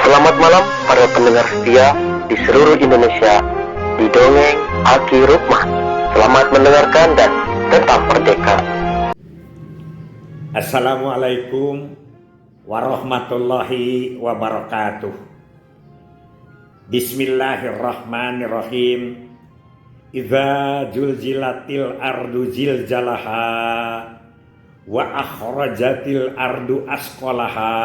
Selamat malam para pendengar setia di seluruh Indonesia di Dongeng Aki Rukman. Selamat mendengarkan dan tetap merdeka. Assalamualaikum warahmatullahi wabarakatuh. Bismillahirrahmanirrahim. Idza zulzilatil ardu zilzalaha wa akhrajatil ardu asqalaha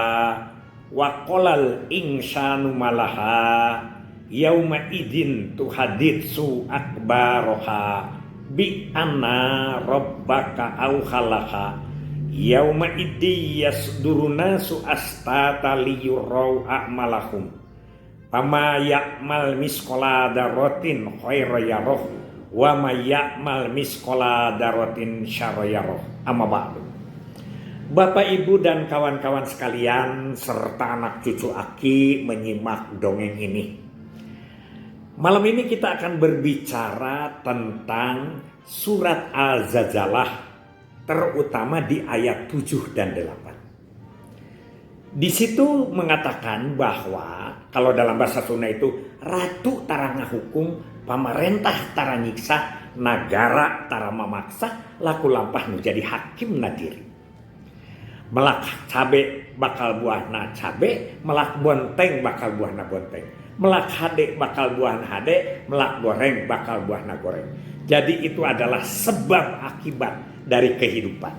wa qolal insanu malaha yauma idzin tuhaditsu akbaroha bi anna rabbaka auhalaha yauma idzi yasdurunasu astata liyurau a'malahum fama ya'mal misqala dzarratin khairan yarah wa may ya'mal misqala dzarratin syarran yarah. Amma ba'du. Bapak, Ibu, dan kawan-kawan sekalian serta anak cucu Aki menyimak dongeng ini. Malam ini kita akan berbicara tentang surat Al-Zalzalah, terutama di ayat 7 dan 8. Di situ mengatakan bahwa kalau dalam bahasa Sunda itu ratu tara ngahukum, pamarentah tara nyiksa, nagara tara mamaksa, laku lampah menjadi hakim nadiri. Melak cabe bakal buahna cabe, melak bonteng bakal buahna bonteng, melak hade bakal buahna hade, melak goreng bakal buahna goreng. Jadi itu adalah sebab akibat dari kehidupan.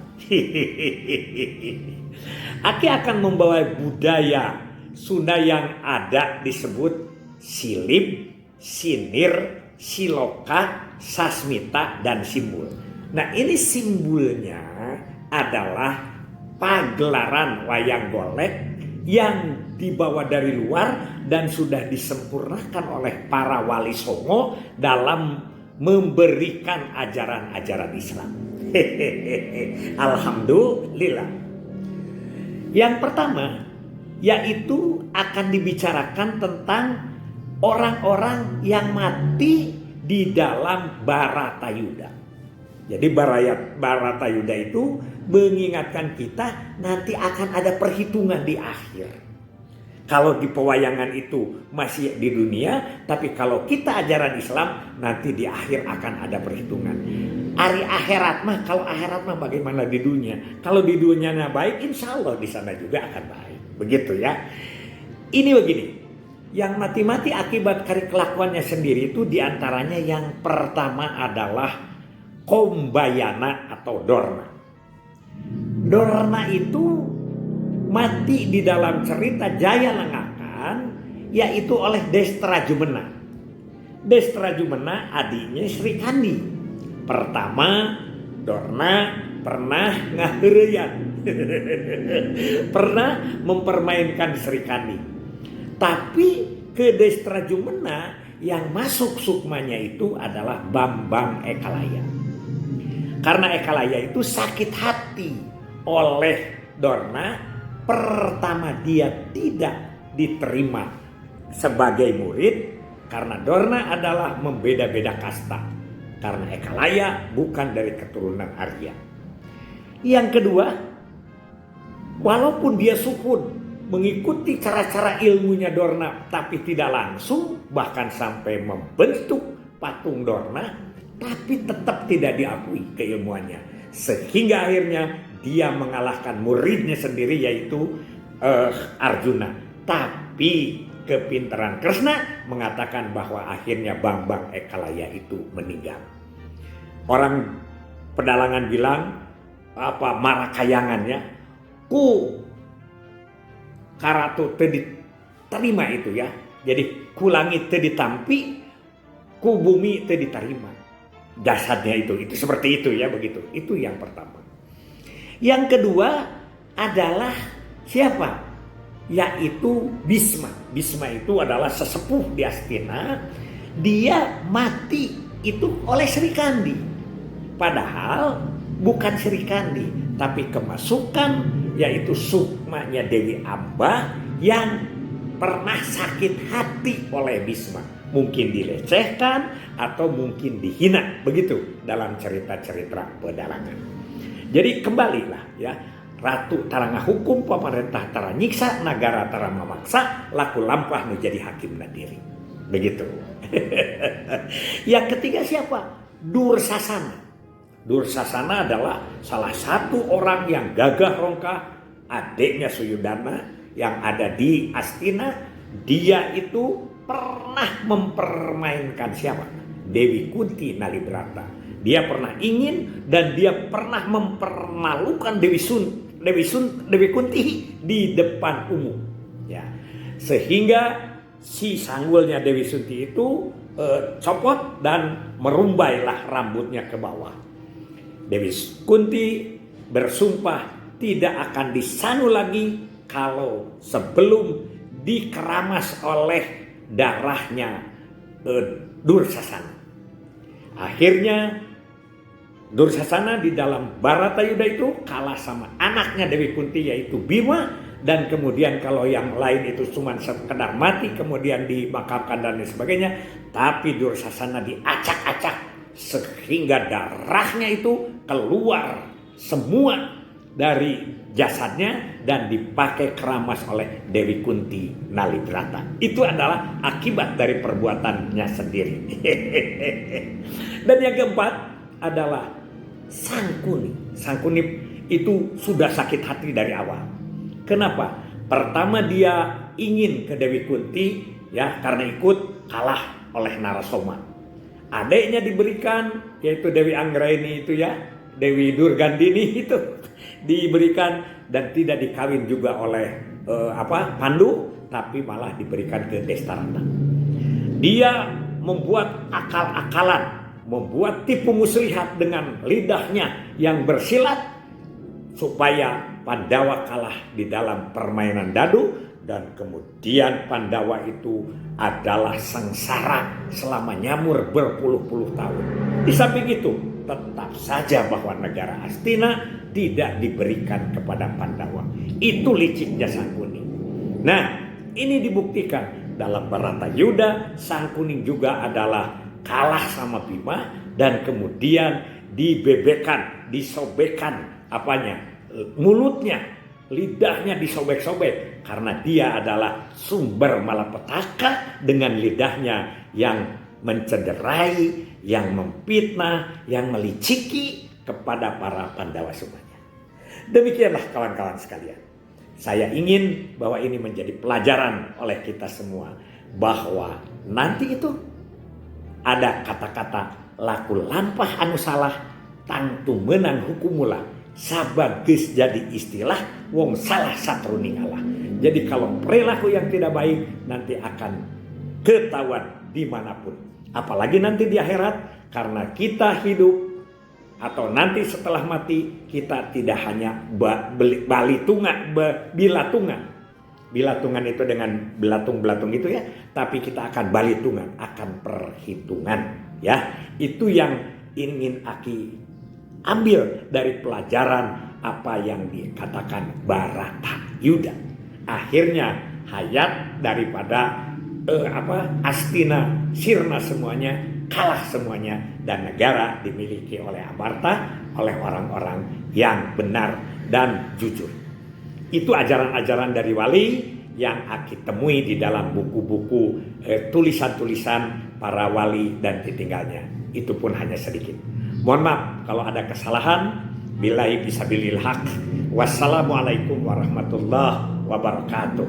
Aki akan membawa budaya Sunda yang ada disebut silip, sinir, siloka, sasmita, dan simbol. Nah, ini simbolnya adalah pagelaran wayang golek yang dibawa dari luar dan sudah disempurnakan oleh para wali songo dalam memberikan ajaran-ajaran Islam. Alhamdulillah. Yang pertama yaitu akan dibicarakan tentang orang-orang yang mati di dalam Baratayuda. Jadi Baratayuda itu mengingatkan kita nanti akan ada perhitungan di akhir. Kalau di pewayangan itu masih di dunia, tapi kalau kita ajaran Islam nanti di akhir akan ada perhitungan. Hari akhirat mah, kalau akhirat mah bagaimana di dunia? Kalau di dunianya baik, insya Allah di sana juga akan baik. Begitu ya. Ini begini, yang mati-mati akibat kari kelakuannya sendiri itu diantaranya yang pertama adalah Kombayana atau Dorna. Dorna itu mati di dalam cerita Jaya Lengakan, yaitu oleh Destra Jumena. Destra Jumena adiknya Sri Kandi. Pertama, Dorna pernah ngaheureyan. Pernah mempermainkan Sri Kandi. Tapi ke Destra Jumena yang masuk sukmanya itu adalah Bambang Ekalaya. Karena Ekalaya itu sakit hati oleh Dorna. Pertama dia tidak diterima sebagai murid karena Dorna adalah membeda-beda kasta. Karena Ekalaya bukan dari keturunan Arya. Yang kedua, walaupun dia sukun mengikuti cara-cara ilmunya Dorna tapi tidak langsung, bahkan sampai membentuk patung Dorna, tapi tetap tidak diakui keilmuannya. Sehingga akhirnya dia mengalahkan muridnya sendiri yaitu Arjuna. Tapi kepintaran Kresna mengatakan bahwa akhirnya Bambang Ekalaya itu meninggal. Orang pedalangan bilang marakayangannya ku karatu teu diterima itu ya. Jadi ku langit teu ditampi, ku bumi teu diterima. Jasadnya itu seperti itu ya, begitu. Itu yang pertama. Yang kedua adalah siapa? Yaitu Bisma. Bisma itu adalah sesepuh di Astina. Dia mati itu oleh Sri Kandi. Padahal bukan Sri Kandi, tapi kemasukan yaitu sukmanya Dewi Amba yang pernah sakit hati oleh Bisma. Mungkin dilecehkan atau mungkin dihina, begitu dalam cerita-cerita pedalangan. Jadi kembalilah ya, ratu taranga hukum, pemerintah tara nyiksa, negara tara memaksa, laku lampah nu jadi hakim diri. Begitu. Yang ketiga siapa? Dursasana. Dursasana adalah salah satu orang yang gagah rongkah, adiknya Suyudana yang ada di Astina. Dia itu pernah mempermainkan siapa? Dewi Kunti Nalibrata. Dia pernah ingin dan dia pernah mempermalukan Dewi Kunti di depan umum. Ya. Sehingga si sanggulnya Dewi Sunti itu copot dan merumbailah rambutnya ke bawah. Dewi Kunti bersumpah tidak akan disanu lagi kalau sebelum dikeramas oleh darahnya Dursasana. Akhirnya Dursasana di dalam Baratayuda itu kalah sama anaknya Dewi Kunti yaitu Bima. Dan kemudian kalau yang lain itu cuma sekedar mati kemudian dimakamkan dan lain sebagainya. Tapi Dursasana diacak-acak sehingga darahnya itu keluar semua dari jasadnya dan dipakai keramas oleh Dewi Kunti Nalibrata. Itu adalah akibat dari perbuatannya sendiri. Dan yang keempat adalah Sangkuni. Sangkuni itu sudah sakit hati dari awal. Kenapa? Pertama dia ingin ke Dewi Kunti ya karena ikut kalah oleh Narasoma. Adiknya diberikan yaitu Dewi Anggraini itu ya, Dewi Durgandini itu diberikan dan tidak dikawin juga oleh Pandu, tapi malah diberikan ke Destarata. Dia membuat akal-akalan, membuat tipu muslihat dengan lidahnya yang bersilat supaya Pandawa kalah di dalam permainan dadu dan kemudian Pandawa itu adalah sengsara selama nyamur berpuluh-puluh tahun. Di samping itu tetap saja bahwa negara Astina tidak diberikan kepada Pandawa. Itu liciknya Sangkuni. Nah, ini dibuktikan dalam Baratayuda. Sangkuni juga adalah kalah sama Bima dan kemudian dibebekan, disobekkan mulutnya, lidahnya disobek-sobek karena dia adalah sumber malapetaka dengan lidahnya yang mencederai, yang memfitnah, yang meliciki kepada para Pandawa semuanya. Demikianlah kawan-kawan sekalian. Saya ingin bahwa ini menjadi pelajaran oleh kita semua bahwa nanti itu ada kata-kata laku lampah anu salah tangtu menang hukumula. Sabagus jadi istilah wong salah satruning Allah. Jadi kalau perilaku yang tidak baik nanti akan ketahuan dimanapun. Apalagi nanti di akhirat karena kita hidup atau nanti setelah mati kita tidak hanya bilatungan. Bilatungan itu dengan belatung-belatung itu ya. Tapi kita akan balitungan, akan perhitungan ya. Itu yang ingin Aki ambil dari pelajaran apa yang dikatakan Baratayuda. Akhirnya hayat daripada Astina sirna semuanya, kalah semuanya dan negara dimiliki oleh Amarta, oleh orang-orang yang benar dan jujur. Itu ajaran-ajaran dari wali yang Aki temui di dalam buku-buku tulisan-tulisan para wali dan ditinggalnya. Itu pun hanya sedikit. Mohon maaf kalau ada kesalahan. Billahi fisabilil haq. Wassalamualaikum warahmatullahi wabarakatuh.